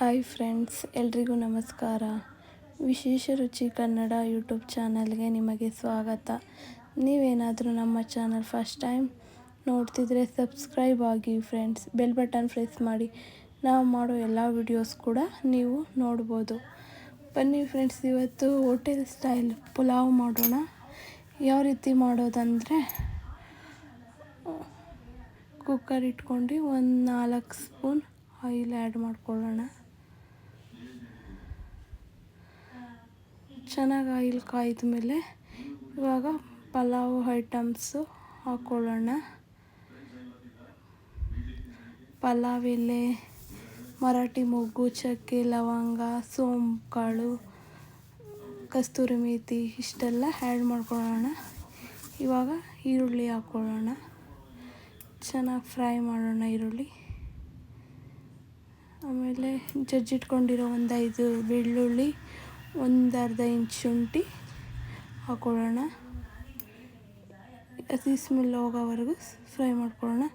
Hi friends, ಎಲ್ರಿಗೂ ನಮಸ್ಕಾರ. ವಿಶೇಷ ರುಚಿ ಕನ್ನಡ ಯೂಟ್ಯೂಬ್ ಚಾನಲ್ಗೆ ನಿಮಗೆ ಸ್ವಾಗತ. ನೀವೇನಾದರೂ ನಮ್ಮ ಚಾನಲ್ ಫಸ್ಟ್ ಟೈಮ್ ನೋಡ್ತಿದ್ರೆ ಸಬ್ಸ್ಕ್ರೈಬ್ ಆಗಿ ಫ್ರೆಂಡ್ಸ್. ಬೆಲ್ ಬಟನ್ ಪ್ರೆಸ್ ಮಾಡಿ. ನಾವು ಮಾಡೋ ಎಲ್ಲ ವಿಡಿಯೋಸ್ ಕೂಡ ನೀವು ನೋಡ್ಬೋದು. ಬನ್ನಿ ಫ್ರೆಂಡ್ಸ್, ಇವತ್ತು ಹೋಟೆಲ್ ಸ್ಟೈಲ್ ಪುಲಾವ್ ಮಾಡೋಣ. ಯಾವ ರೀತಿ ಮಾಡೋದಂದರೆ, ಕುಕ್ಕರ್ ಇಟ್ಕೊಂಡು ಒಂದು 4 ಸ್ಪೂನ್ ಆಯಿಲ್ ಆ್ಯಡ್ ಮಾಡ್ಕೊಳ್ಳೋಣ. ಚೆನ್ನಾಗಿ ಆಯಿಲ್ ಕಾಯ್ದ ಮೇಲೆ ಇವಾಗ ಪಲಾವ್ ಐಟಮ್ಸು ಹಾಕ್ಕೊಳ್ಳೋಣ. ಪಲಾವ್ ಎಲೆ, ಮರಾಠಿ ಮೊಗ್ಗು, ಚಕ್ಕೆ, ಲವಂಗ, ಸೋಂಪು ಕಾಳು, ಕಸ್ತೂರಿ ಮೇಥಿ ಇಷ್ಟೆಲ್ಲ ಆ್ಯಡ್ ಮಾಡ್ಕೊಳ್ಳೋಣ. ಇವಾಗ ಈರುಳ್ಳಿ ಹಾಕ್ಕೊಳ್ಳೋಣ. ಚೆನ್ನಾಗಿ ಫ್ರೈ ಮಾಡೋಣ ಈರುಳ್ಳಿ. ಆಮೇಲೆ ಜಜ್ಜಿಟ್ಕೊಂಡಿರೋ ಒಂದು 5 ಬೆಳ್ಳುಳ್ಳಿ, ಒಂದು ಅರ್ಧ ಇಂಚ್ ಶುಂಠಿ ಹಾಕ್ಕೊಳ್ಳೋಣ. ಹಸಿ ಸ್ಮೆಲ್ ಹೋಗೋವರೆಗೂ ಫ್ರೈ ಮಾಡ್ಕೊಳ್ಳೋಣ.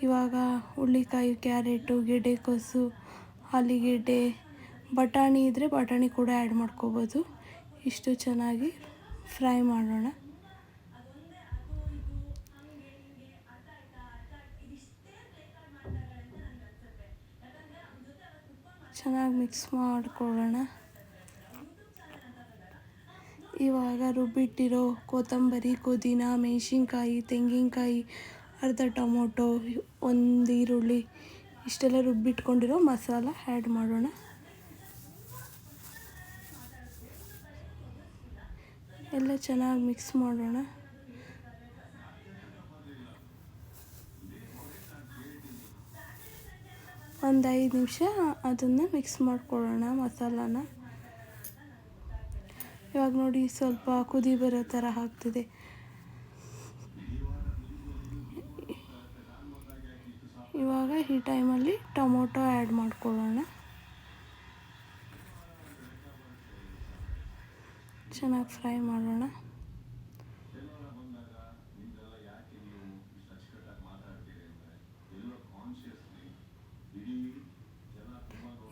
ಇವಾಗ ಹುಳ್ಳಿಕಾಯಿ, ಕ್ಯಾರೆಟು, ಗೆಡ್ಡೆಕೋಸು, ಆಲೂಗೆಡ್ಡೆ, ಬಟಾಣಿ ಇದ್ದರೆ ಬಟಾಣಿ ಕೂಡ ಆ್ಯಡ್ ಮಾಡ್ಕೋಬೋದು. ಇಷ್ಟು ಚೆನ್ನಾಗಿ ಫ್ರೈ ಮಾಡೋಣ. ಚೆನ್ನಾಗಿ ಮಿಕ್ಸ್ ಮಾಡ್ಕೊಳ್ಳೋಣ. ಇವಾಗ ರುಬ್ಬಿಟ್ಟಿರೋ ಕೊತ್ತಂಬರಿ, ಪುದೀನ, ಮೆಣಸಿನ್ಕಾಯಿ, ತೆಂಗಿನಕಾಯಿ, ಅರ್ಧ ಟೊಮೊಟೊ, ಒಂದು ಈರುಳ್ಳಿ ಇಷ್ಟೆಲ್ಲ ರುಬ್ಬಿಟ್ಕೊಂಡಿರೋ ಮಸಾಲ ಆ್ಯಡ್ ಮಾಡೋಣ. ಎಲ್ಲ ಚೆನ್ನಾಗಿ ಮಿಕ್ಸ್ ಮಾಡೋಣ. ಒಂದು 5 ನಿಮಿಷ ಅದನ್ನು ಮಿಕ್ಸ್ ಮಾಡ್ಕೊಳ್ಳೋಣ ಮಸಾಲಾನ. ಇವಾಗ ನೋಡಿ, ಸ್ವಲ್ಪ ಕುದಿ ಬರೋ ಥರ ಆಗ್ತಿದೆ. ಇವಾಗ ಈ ಟೈಮಲ್ಲಿ ಟೊಮೊಟೊ ಆ್ಯಡ್ ಮಾಡ್ಕೊಳ್ಳೋಣ. ಚೆನ್ನಾಗಿ ಫ್ರೈ ಮಾಡೋಣ.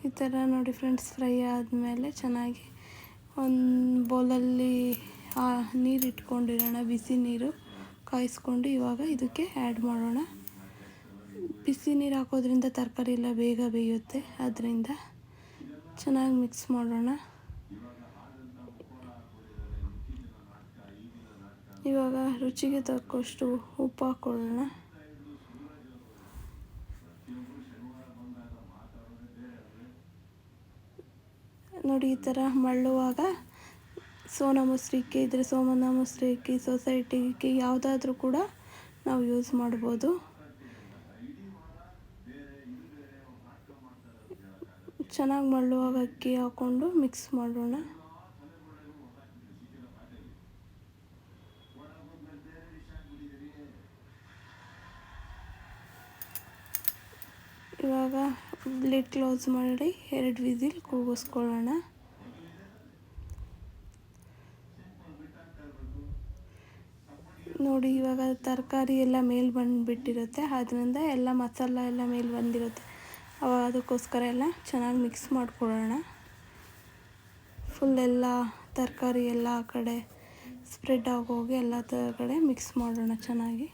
ಈ ಥರ ನೋಡಿ ಫ್ರೆಂಡ್ಸ್, ಫ್ರೈ ಆದಮೇಲೆ ಚೆನ್ನಾಗಿ ಒಂದು ಬೌಲಲ್ಲಿ ನೀರು ಇಟ್ಕೊಂಡಿರೋಣ. ಬಿಸಿ ನೀರು ಕಾಯಿಸ್ಕೊಂಡು ಇವಾಗ ಇದಕ್ಕೆ ಆ್ಯಡ್ ಮಾಡೋಣ. ಬಿಸಿ ನೀರು ಹಾಕೋದ್ರಿಂದ ತರಕಾರಿ ಎಲ್ಲ ಬೇಗ ಬೇಯುತ್ತೆ. ಅದರಿಂದ ಚೆನ್ನಾಗಿ ಮಿಕ್ಸ್ ಮಾಡೋಣ. ಇವಾಗ ರುಚಿಗೆ ತಕ್ಕಷ್ಟು ಉಪ್ಪು ಹಾಕ್ಕೊಳ್ಳೋಣ. ನೋಡಿ, ಈ ಥರ ಮಳ್ಳುವಾಗ ಸೋನಾ ಮೊಸರು ಇದ್ದರೆ ಸೋನಾ ಮೊಸರು ಅಕ್ಕಿ, ಸೊಸೈಟಿ ಅಕ್ಕಿ ಯಾವುದಾದ್ರೂ ಕೂಡ ನಾವು ಯೂಸ್ ಮಾಡ್ಬೋದು. ಚೆನ್ನಾಗಿ ಮಳ್ಳುವಾಗ ಅಕ್ಕಿ ಹಾಕ್ಕೊಂಡು ಮಿಕ್ಸ್ ಮಾಡೋಣ. ಇವಾಗ ಲಿಡ್ ಕ್ಲೋಸ್ ಮಾಡಿ 2 ವಿಸಿಲ್ ಕೂಗಿಸ್ಕೊಳ್ಳೋಣ. ನೋಡಿ, ಇವಾಗ ತರಕಾರಿ ಎಲ್ಲ ಮೇಲೆ ಬಂದುಬಿಟ್ಟಿರುತ್ತೆ. ಅದರಿಂದ ಎಲ್ಲ ಮಸಾಲ ಎಲ್ಲ ಮೇಲೆ ಬಂದಿರುತ್ತೆ. ಅದಕ್ಕೋಸ್ಕರ ಎಲ್ಲ ಚೆನ್ನಾಗಿ ಮಿಕ್ಸ್ ಮಾಡ್ಕೊಳ್ಳೋಣ. ಫುಲ್ ಎಲ್ಲ ತರಕಾರಿ ಎಲ್ಲ ಆ ಕಡೆ ಸ್ಪ್ರೆಡ್ ಆಗೋಗಿ ಎಲ್ಲ ಕಡೆ ಮಿಕ್ಸ್ ಮಾಡೋಣ ಚೆನ್ನಾಗಿ.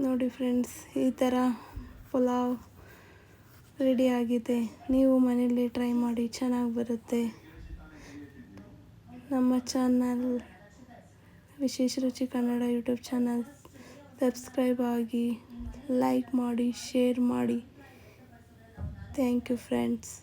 ನೋಡಿ ಫ್ರೆಂಡ್ಸ್, ಈ ಥರ ಪುಲಾವ್ ರೆಡಿಯಾಗಿದೆ. ನೀವು ಮನೆಯಲ್ಲಿ ಟ್ರೈ ಮಾಡಿ, ಚೆನ್ನಾಗಿ ಬರುತ್ತೆ. ನಮ್ಮ channel Vishesha Ruchi Kannada YouTube channel subscribe ಆಗಿ, ಲೈಕ್ ಮಾಡಿ, ಶೇರ್ ಮಾಡಿ. Thank you friends.